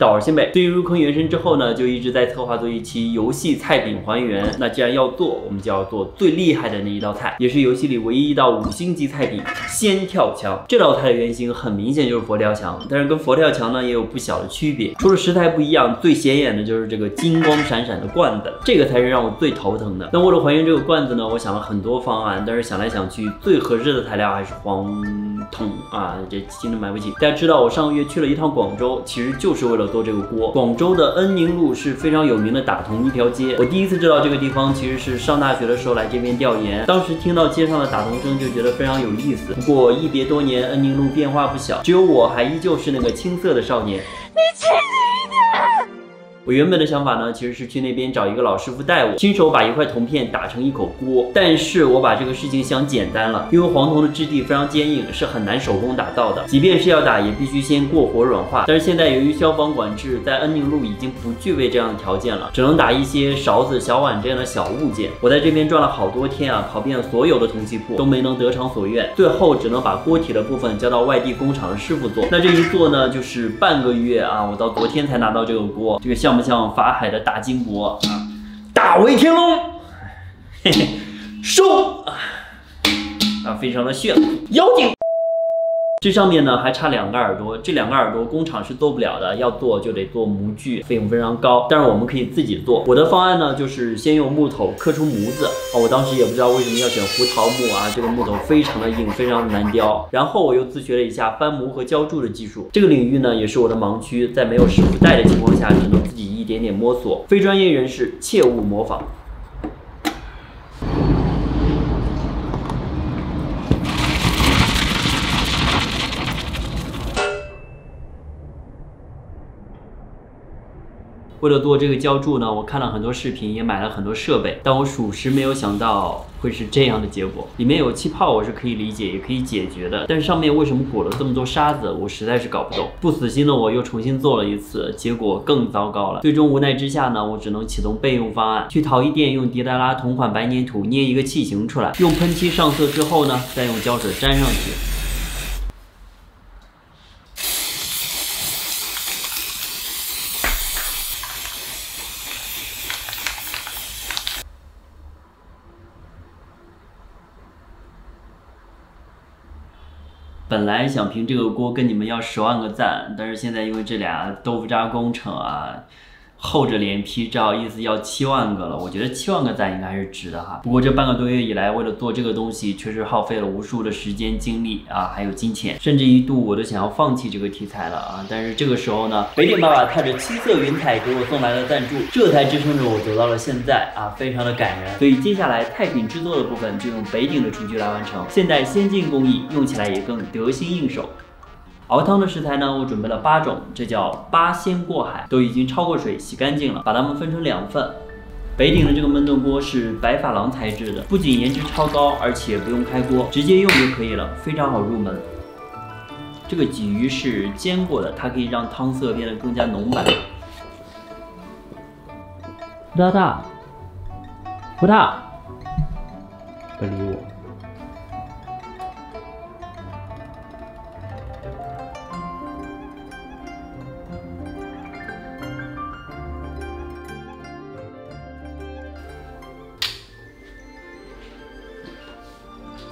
岛先辈。对于入坑原神之后呢，就一直在策划做一期游戏菜品还原。那既然要做，我们就要做最厉害的那一道菜，也是游戏里唯一一道5星级菜品——仙跳墙。这道菜的原型很明显就是佛跳墙，但是跟佛跳墙呢也有不小的区别。除了食材不一样，最显眼的就是这个金光闪闪的罐子，这个才是让我最头疼的。那为了还原这个罐子呢，我想了很多方案，但是想来想去，最合适的材料还是黄铜啊，这真的买不起。大家知道我上个月去了一趟广州，其实就是为了做这个锅。广州的恩宁路是非常有名的打铜一条街，我第一次知道这个地方其实是上大学的时候来这边调研，当时听到街上的打铜声就觉得非常有意思。不过一别多年，恩宁路变化不小，只有我还依旧是那个青涩的少年。你轻一点！我原本的想法呢，其实是去那边找一个老师傅带我，亲手把一块铜片打成一口锅。但是我把这个事情想简单了，因为黄铜的质地非常坚硬，是很难手工打造的。即便是要打，也必须先过火软化。但是现在由于消防管制，在恩宁路已经不具备这样的条件了，只能打一些勺子、小碗这样的小物件。我在这边转了好多天啊，跑遍了所有的铜器铺，都没能得偿所愿。最后只能把锅体的部分交到外地工厂的师傅做。那这一做呢，就是半个月啊，我到昨天才拿到这个锅。这个像不像法海的大金箔啊？大威天龙，嘿嘿，收啊，非常的炫，妖精。这上面呢还差2个耳朵，这2个耳朵工厂是做不了的，要做就得做模具，费用非常高。但是我们可以自己做。我的方案呢就是先用木头刻出模子啊，我当时也不知道为什么要选胡桃木啊，这个木头非常的硬，非常的难雕。然后我又自学了一下翻模和浇铸的技术，这个领域呢也是我的盲区，在没有师傅带的情况下，只能自己一点点摸索，非专业人士切勿模仿。为了做这个浇铸呢，我看了很多视频，也买了很多设备，但我属实没有想到会是这样的结果。里面有气泡，我是可以理解，也可以解决的，但是上面为什么裹了这么多沙子，我实在是搞不懂。不死心的我又重新做了一次，结果更糟糕了。最终无奈之下呢，我只能启动备用方案，去陶艺店用迪达拉同款白粘土捏一个器型出来，用喷漆上色之后呢，再用胶水粘上去。本来想凭这个锅跟你们要10万个赞，但是现在因为这俩豆腐渣工程啊，厚着脸皮只好意思要7万个了。我觉得7万个赞应该还是值的哈。不过这半个多月以来，为了做这个东西，确实耗费了无数的时间、精力啊，还有金钱，甚至一度我都想要放弃这个题材了啊。但是这个时候呢，北鼎爸爸踏着七色云彩给我送来了赞助，这才支撑着我走到了现在啊，非常的感人。所以接下来菜品制作的部分就用北鼎的厨具来完成，现代先进工艺，用起来也更得心应手。熬汤的食材呢，我准备了8种，这叫8鲜过海，都已经焯过水洗干净了，把它们分成2份。北鼎的这个焖炖锅是白珐琅材质的，不仅颜值超高，而且不用开锅，直接用就可以了，非常好入门。这个鲫鱼是煎过的，它可以让汤色变得更加浓白。大大，不大，不理我。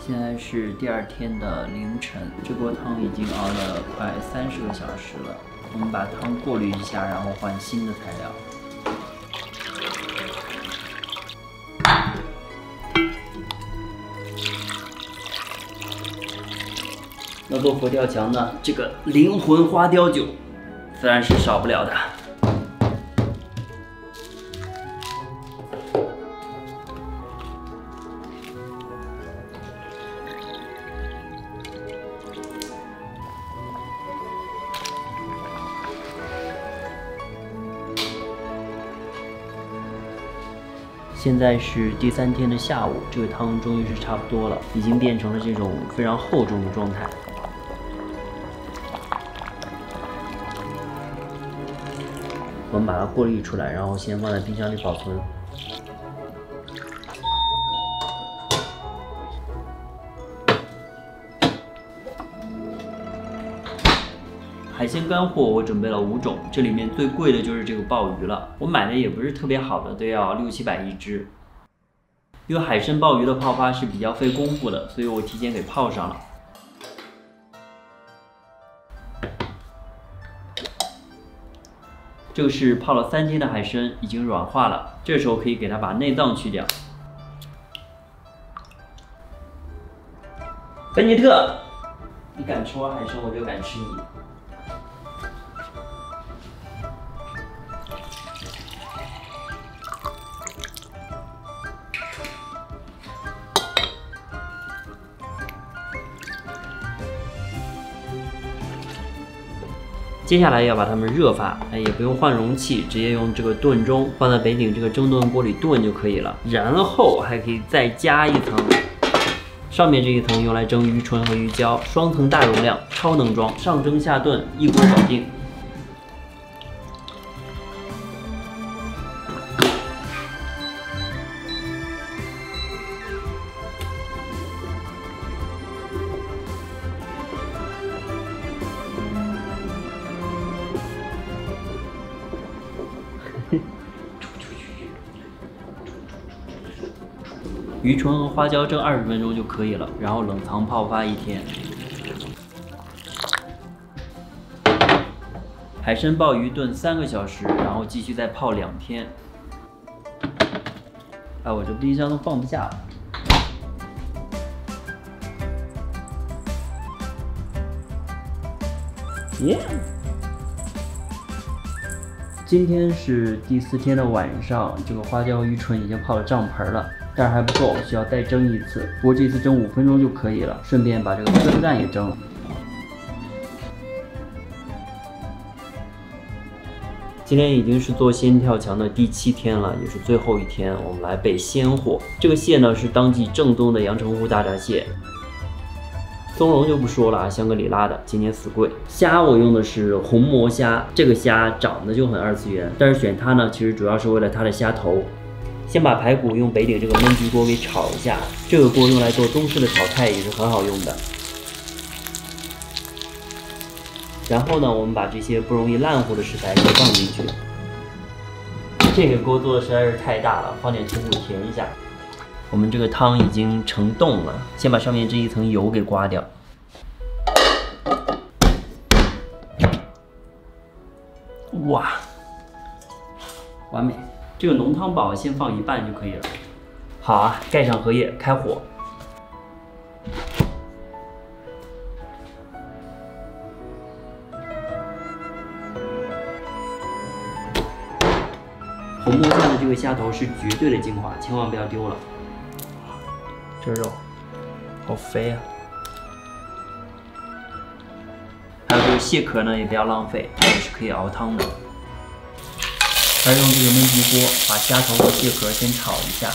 现在是第2天的凌晨，这锅汤已经熬了快30个小时了。我们把汤过滤一下，然后换新的材料。要做佛跳墙呢，这个灵魂花雕酒自然是少不了的。现在是第3天的下午，这个汤终于是差不多了，已经变成了这种非常厚重的状态。我们把它过滤出来，然后先放在冰箱里保存。还鲜干货我准备了5种，这里面最贵的就是这个鲍鱼了。我买的也不是特别好的，都要600-700一只。因为海参鲍鱼的泡发是比较费功夫的，所以我提前给泡上了。这个是泡了3天的海参，已经软化了。这时候可以给它把内脏去掉。贝尼特，你敢吃我海参，我就敢吃你。接下来要把它们热发，也不用换容器，直接用这个炖盅放在北鼎这个蒸炖锅里炖就可以了。然后还可以再加一层，上面这一层用来蒸鱼唇和鱼胶，双层大容量，超能装，上蒸下炖，一锅搞定。鱼唇和花椒蒸20分钟就可以了，然后冷藏泡发1天。海参鲍鱼炖3个小时，然后继续再泡2天。哎，我这冰箱都放不下了。耶！今天是第4天的晚上，这个花椒鱼唇已经泡了胀盆了。但是还不够，需要再蒸1次。不过这次蒸5分钟就可以了，顺便把这个酸蛋也蒸了。今天已经是做仙跳墙的第7天了，也是最后1天，我们来备鲜货。这个蟹呢是当季正宗的阳澄湖大闸蟹。松茸就不说了啊，香格里拉的，今年死贵。虾我用的是红魔虾，这个虾长得就很2次元，但是选它呢，其实主要是为了它的虾头。先把排骨用北鼎这个焖焗锅给炒一下，这个锅用来做中式的炒菜也是很好用的。然后呢，我们把这些不容易烂糊的食材给放进去。这个锅做的实在是太大了，放点土补填一下。我们这个汤已经成冻了，先把上面这一层油给刮掉。哇，完美！这个浓汤宝先放1半就可以了。好啊，盖上荷叶，开火。红魔虾的这个虾头是绝对的精华，千万不要丢了。这肉好肥啊！还有这个蟹壳呢，也不要浪费，它也是可以熬汤的。还用这个焖焗锅把虾头和蟹壳先炒一下，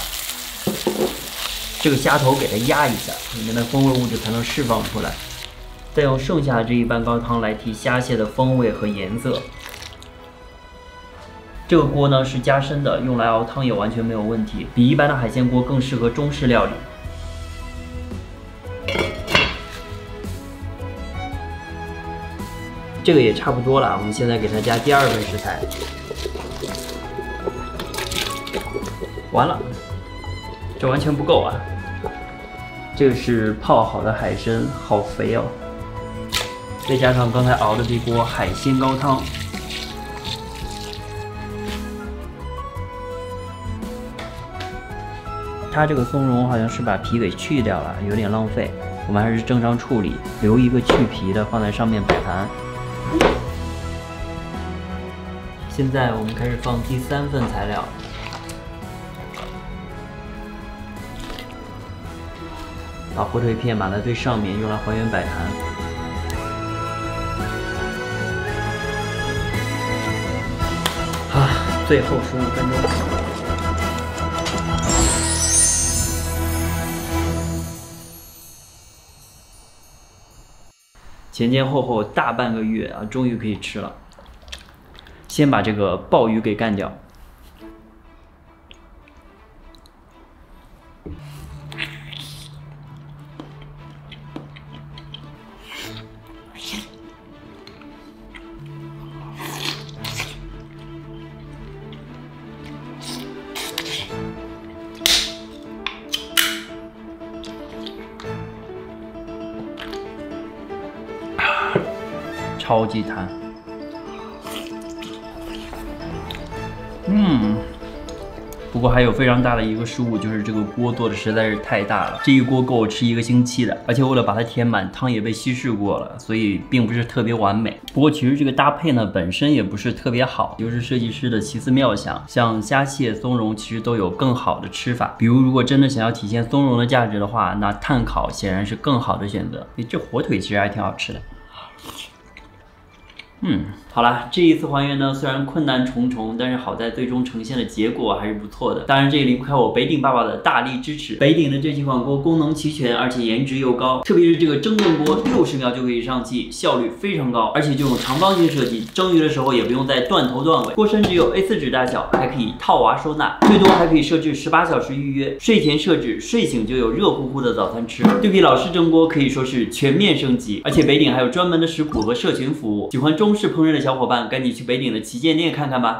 这个虾头给它压一下，里面的风味物质才能释放出来。再用剩下的这1半高汤来提虾蟹的风味和颜色。这个锅呢是加深的，用来熬汤也完全没有问题，比一般的海鲜锅更适合中式料理。这个也差不多了，我们现在给它加第2份食材。完了，这完全不够啊！这个是泡好的海参，好肥哦。再加上刚才熬的这锅海鲜高汤。它这个松茸好像是把皮给去掉了，有点浪费。我们还是正常处理，留一个去皮的放在上面摆盘。现在我们开始放第3份材料。把火腿片码在最上面，用来还原摆盘。啊，最后15分钟。前前后后大半个月啊，终于可以吃了。先把这个鲍鱼给干掉。超级弹。不过还有非常大的一个失误，就是这个锅做的实在是太大了，这一锅够我吃1个星期的，而且为了把它填满，汤也被稀释过了，所以并不是特别完美。不过其实这个搭配呢本身也不是特别好，就是设计师的奇思妙想，像虾蟹、松茸其实都有更好的吃法，比如如果真的想要体现松茸的价值的话，那炭烤显然是更好的选择。这火腿其实还挺好吃的。好啦，这一次还原呢，虽然困难重重，但是好在最终呈现的结果还是不错的。当然，这也离不开我北鼎爸爸的大力支持。北鼎的这几款锅功能齐全，而且颜值又高，特别是这个蒸炖锅，60秒就可以上气，效率非常高。而且这种长方形设计，蒸鱼的时候也不用再断头断尾。锅身只有 A4 纸大小，还可以套娃收纳，最多还可以设置18小时预约，睡前设置，睡醒就有热乎乎的早餐吃。对比老式蒸锅，可以说是全面升级。而且北鼎还有专门的食谱和社群服务，喜欢中式烹饪的小伙伴，赶紧去北鼎的旗舰店看看吧。